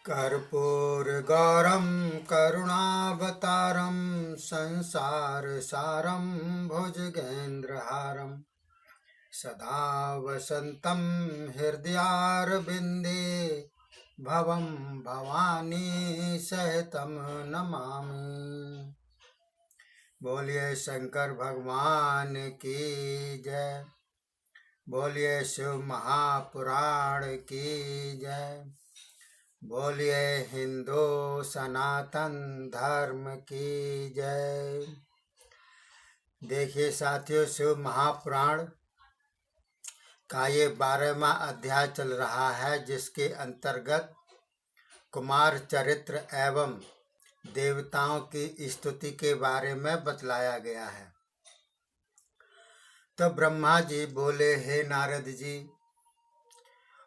कर्पूरगौरं करुणावतारं संसारसारं भुजगेन्द्रहारं सदा वसन्तं हृदयारविन्दे भवं भवानी सहितं नमामि। बोलिए शंकर भगवान की जय। बोलिए शिव महापुराण की जय। बोलिए हिंदू सनातन धर्म की जय। देखिए साथियों, शिव महापुराण का ये 12वां अध्याय चल रहा है, जिसके अंतर्गत कुमार चरित्र एवं देवताओं की स्तुति के बारे में बतलाया गया है। तो ब्रह्मा जी बोले, हे नारद जी।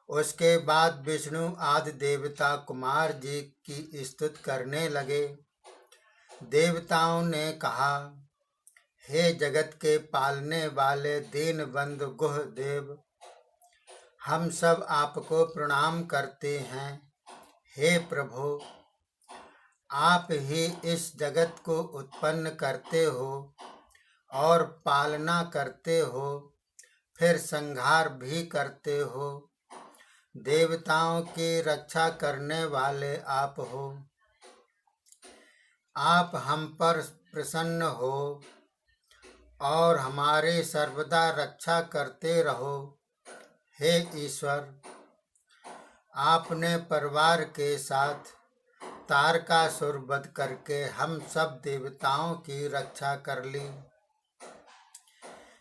उसके बाद विष्णु आदि देवता कुमार जी की स्तुति करने लगे। देवताओं ने कहा, हे जगत के पालने वाले दीनबंधु गुह देव, हम सब आपको प्रणाम करते हैं। हे प्रभु, आप ही इस जगत को उत्पन्न करते हो और पालना करते हो, फिर संहार भी करते हो। देवताओं की रक्षा करने वाले आप हो। आप हम पर प्रसन्न हो और हमारे सर्वदा रक्षा करते रहो। हे ईश्वर, आपने परिवार के साथ तारकासुर वध करके हम सब देवताओं की रक्षा कर ली,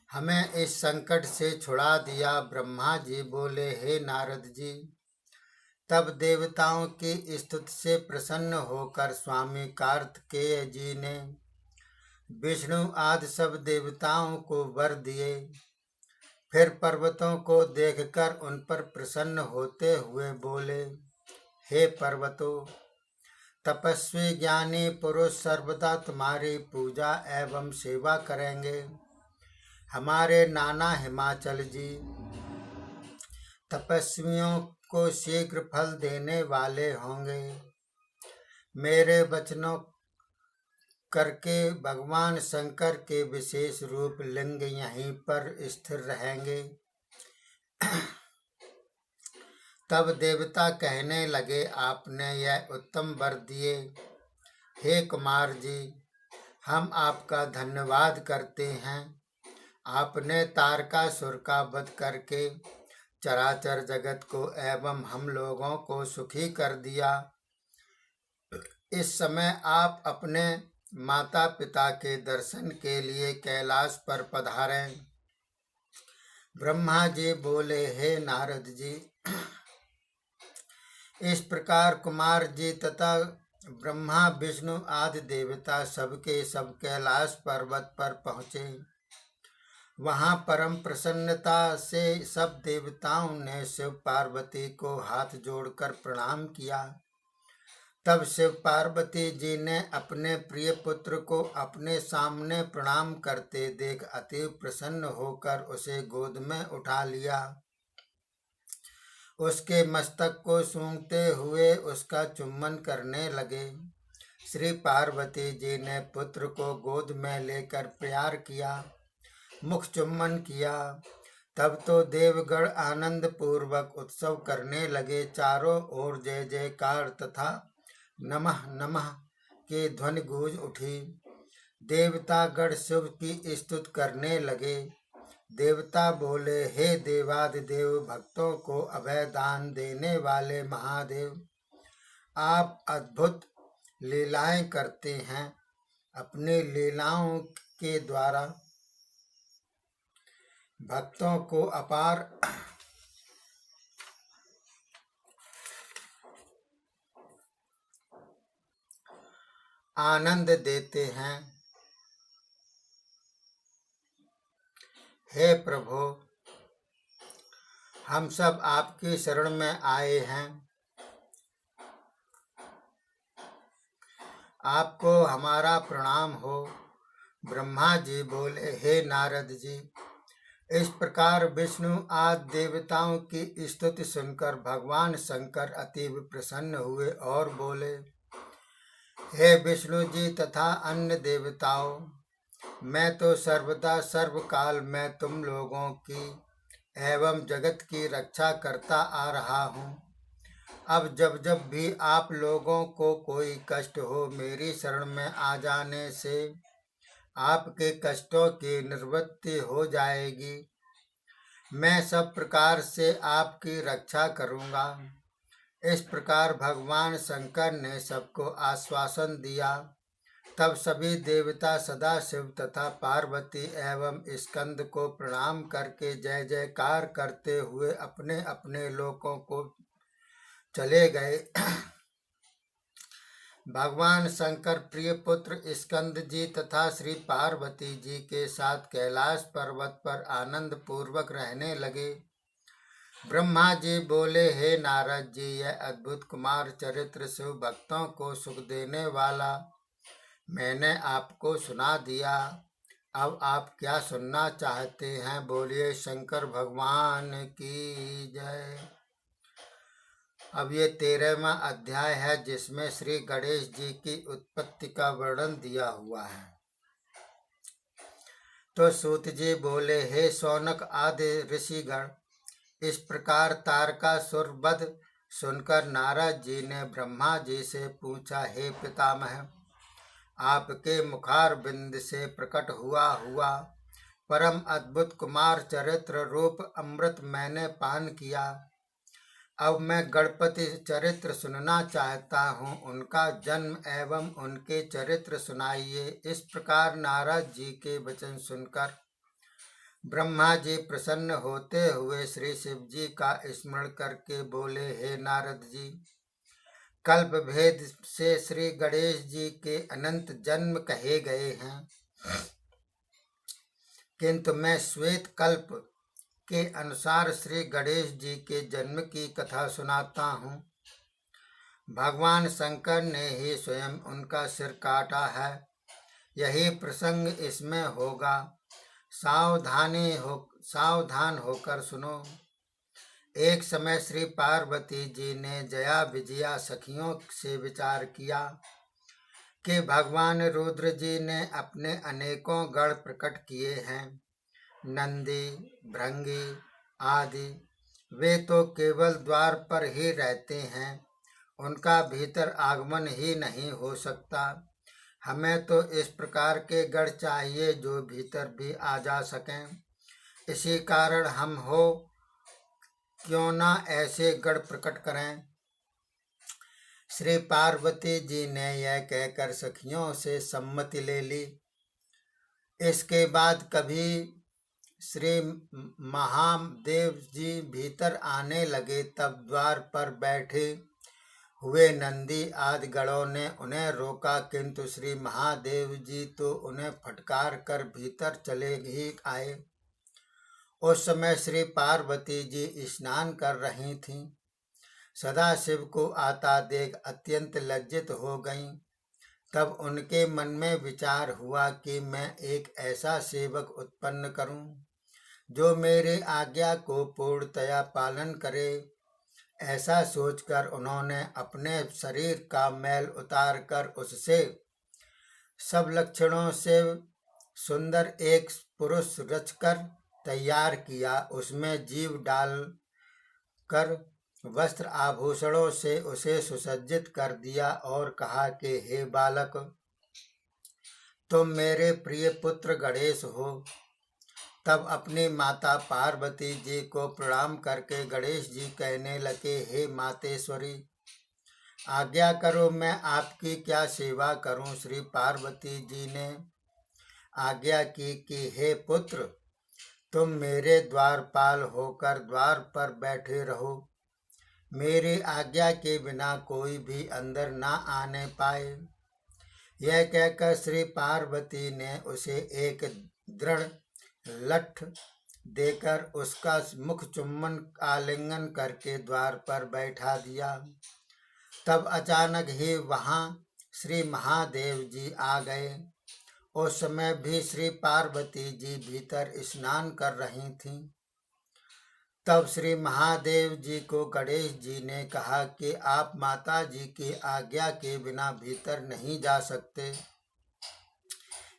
हमें इस संकट से छुड़ा दिया। ब्रह्मा जी बोले, हे नारद जी। तब देवताओं की स्तुति से प्रसन्न होकर स्वामी कार्तिकेय जी ने विष्णु आदि सब देवताओं को वर दिए। फिर पर्वतों को देखकर उन पर प्रसन्न होते हुए बोले, हे पर्वतों, तपस्वी ज्ञानी पुरुष सर्वदा तुम्हारी पूजा एवं सेवा करेंगे। हमारे नाना हिमाचल जी तपस्वियों को शीघ्र फल देने वाले होंगे। मेरे वचनों करके भगवान शंकर के विशेष रूप लिंग यहीं पर स्थिर रहेंगे। तब देवता कहने लगे, आपने यह उत्तम वर दिए। हे कुमार जी, हम आपका धन्यवाद करते हैं। आपने तारकासुर का वध करके चराचर जगत को एवं हम लोगों को सुखी कर दिया। इस समय आप अपने माता पिता के दर्शन के लिए कैलाश पर पधारें। ब्रह्मा जी बोले, हे नारद जी। इस प्रकार कुमार जी तथा ब्रह्मा विष्णु आदि देवता सबके सब कैलाश पर्वत पर पहुँचे। वहाँ परम प्रसन्नता से सब देवताओं ने शिव पार्वती को हाथ जोड़कर प्रणाम किया। तब शिव पार्वती जी ने अपने प्रिय पुत्र को अपने सामने प्रणाम करते देख अति प्रसन्न होकर उसे गोद में उठा लिया। उसके मस्तक को सूंघते हुए उसका चुम्बन करने लगे। श्री पार्वती जी ने पुत्र को गोद में लेकर प्यार किया, मुख चुम्बन किया। तब तो देवगण आनंद पूर्वक उत्सव करने लगे। चारों ओर जय जयकार तथा नमः नमः के ध्वनि गूंज उठी। देवता गण शिव की स्तुति करने लगे। देवता बोले, हे देवादिदेव, भक्तों को अभय दान देने वाले महादेव, आप अद्भुत लीलाएं करते हैं। अपनी लीलाओं के द्वारा भक्तों को अपार आनंद देते हैं। हे प्रभु, हम सब आपकी शरण में आए हैं। आपको हमारा प्रणाम हो। ब्रह्मा जी बोले, हे नारद जी। इस प्रकार विष्णु आदि देवताओं की स्तुति सुनकर भगवान शंकर अतीव प्रसन्न हुए और बोले, हे विष्णु जी तथा अन्य देवताओं, मैं तो सर्वदा सर्वकाल में तुम लोगों की एवं जगत की रक्षा करता आ रहा हूँ। अब जब जब भी आप लोगों को कोई कष्ट हो, मेरी शरण में आ जाने से आपके कष्टों की निवृत्ति हो जाएगी। मैं सब प्रकार से आपकी रक्षा करूँगा। इस प्रकार भगवान शंकर ने सबको आश्वासन दिया। तब सभी देवता सदाशिव तथा पार्वती एवं स्कंद को प्रणाम करके जय जयकार करते हुए अपने अपने लोकों को चले गए। भगवान शंकर प्रिय पुत्र स्कंद जी तथा श्री पार्वती जी के साथ कैलाश पर्वत पर आनंद पूर्वक रहने लगे। ब्रह्मा जी बोले, हे नारद जी, यह अद्भुत कुमार चरित्र शिव भक्तों को सुख देने वाला मैंने आपको सुना दिया। अब आप क्या सुनना चाहते हैं? बोलिए शंकर भगवान की जय। अब ये 13वां अध्याय है जिसमें श्री गणेश जी की उत्पत्ति का वर्णन दिया हुआ है। तो सूत जी बोले, हे शौनक आदि ऋषिगण, इस प्रकार तारकासुर वध सुनकर नारद जी ने ब्रह्मा जी से पूछा, हे पितामह, आपके मुखार बिंद से प्रकट हुआ परम अद्भुत कुमार चरित्र रूप अमृत मैंने पान किया। अब मैं गणपति चरित्र सुनना चाहता हूँ, उनका जन्म एवं उनके चरित्र सुनाइए। इस प्रकार नारद जी के वचन सुनकर ब्रह्मा जी प्रसन्न होते हुए श्री शिव जी का स्मरण करके बोले, हे नारद जी, कल्प भेद से श्री गणेश जी के अनंत जन्म कहे गए हैं, किंतु मैं श्वेत कल्प के अनुसार श्री गणेश जी के जन्म की कथा सुनाता हूँ। भगवान शंकर ने ही स्वयं उनका सिर काटा है, यही प्रसंग इसमें होगा। सावधान होकर सुनो। एक समय श्री पार्वती जी ने जया विजया सखियों से विचार किया कि भगवान रुद्र जी ने अपने अनेकों गण प्रकट किए हैं, नंदी भृंगी आदि। वे तो केवल द्वार पर ही रहते हैं, उनका भीतर आगमन ही नहीं हो सकता। हमें तो इस प्रकार के गण चाहिए जो भीतर भी आ जा सकें। इसी कारण हम हो क्यों ना ऐसे गण प्रकट करें। श्री पार्वती जी ने यह कहकर सखियों से सम्मति ले ली। इसके बाद कभी श्री महादेव जी भीतर आने लगे, तब द्वार पर बैठे हुए नंदी आदि गणों ने उन्हें रोका, किंतु श्री महादेव जी तो उन्हें फटकार कर भीतर चले ही आए। उस समय श्री पार्वती जी स्नान कर रही थीं। सदाशिव को आता देख अत्यंत लज्जित हो गईं। तब उनके मन में विचार हुआ कि मैं एक ऐसा सेवक उत्पन्न करूं जो मेरी आज्ञा को पूर्णतया पालन करे। ऐसा सोचकर उन्होंने अपने शरीर का मैल उतार कर उससे सब लक्षणों से सुंदर एक पुरुष रचकर तैयार किया। उसमें जीव डाल कर वस्त्र आभूषणों से उसे सुसज्जित कर दिया और कहा कि हे बालक, तुम मेरे प्रिय पुत्र गणेश हो। तब अपनी माता पार्वती जी को प्रणाम करके गणेश जी कहने लगे, हे मातेश्वरी, आज्ञा करो मैं आपकी क्या सेवा करूं। श्री पार्वती जी ने आज्ञा की कि हे पुत्र, तुम मेरे द्वारपाल होकर द्वार पर बैठे रहो। मेरी आज्ञा के बिना कोई भी अंदर ना आने पाए। यह कहकर श्री पार्वती ने उसे एक दृढ़ लठ देकर उसका मुख चुम्बन आलिंगन करके द्वार पर बैठा दिया। तब अचानक ही वहां श्री महादेव जी आ गए। उस समय भी श्री पार्वती जी भीतर स्नान कर रही थीं। तब श्री महादेव जी को गणेश जी ने कहा कि आप माता जी की आज्ञा के बिना भीतर नहीं जा सकते।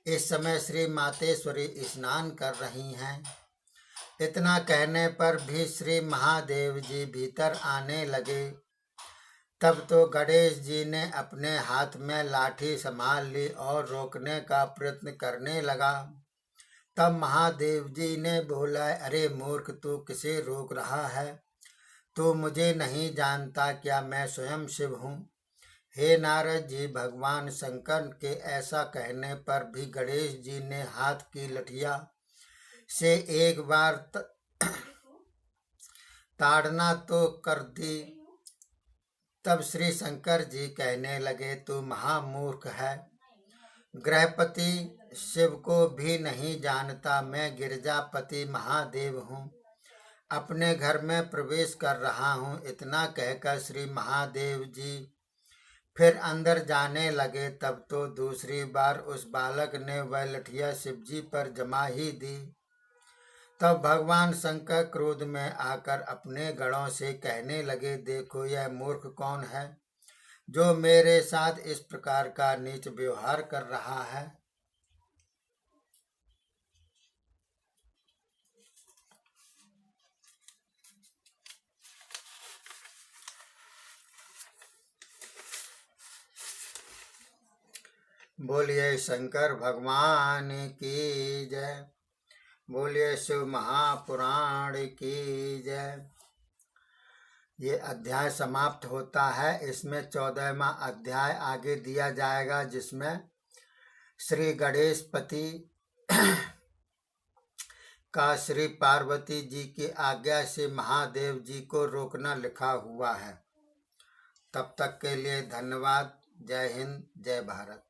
इस समय श्री मातेश्वरी स्नान कर रही हैं। इतना कहने पर भी श्री महादेव जी भीतर आने लगे। तब तो गणेश जी ने अपने हाथ में लाठी संभाल ली और रोकने का प्रयत्न करने लगा। तब महादेव जी ने बोला, अरे मूर्ख, तू किसे रोक रहा है? तू मुझे नहीं जानता क्या? मैं स्वयं शिव हूँ। हे नारद जी, भगवान शंकर के ऐसा कहने पर भी गणेश जी ने हाथ की लठिया से एक बार ताड़ना तो कर दी। तब श्री शंकर जी कहने लगे, तू महामूर्ख है, गृहपति शिव को भी नहीं जानता। मैं गिरजापति महादेव हूँ, अपने घर में प्रवेश कर रहा हूँ। इतना कहकर श्री महादेव जी फिर अंदर जाने लगे। तब तो दूसरी बार उस बालक ने वह लठिया शिव जी पर जमा ही दी। तब भगवान शंकर क्रोध में आकर अपने गणों से कहने लगे, देखो यह मूर्ख कौन है जो मेरे साथ इस प्रकार का नीच व्यवहार कर रहा है। बोलिए शंकर भगवान की जय। बोलिए शिव महापुराण की जय। ये अध्याय समाप्त होता है। इसमें 14वां अध्याय आगे दिया जाएगा, जिसमें श्री गणेशपति का श्री पार्वती जी की आज्ञा से महादेव जी को रोकना लिखा हुआ है। तब तक के लिए धन्यवाद। जय हिंद, जय भारत।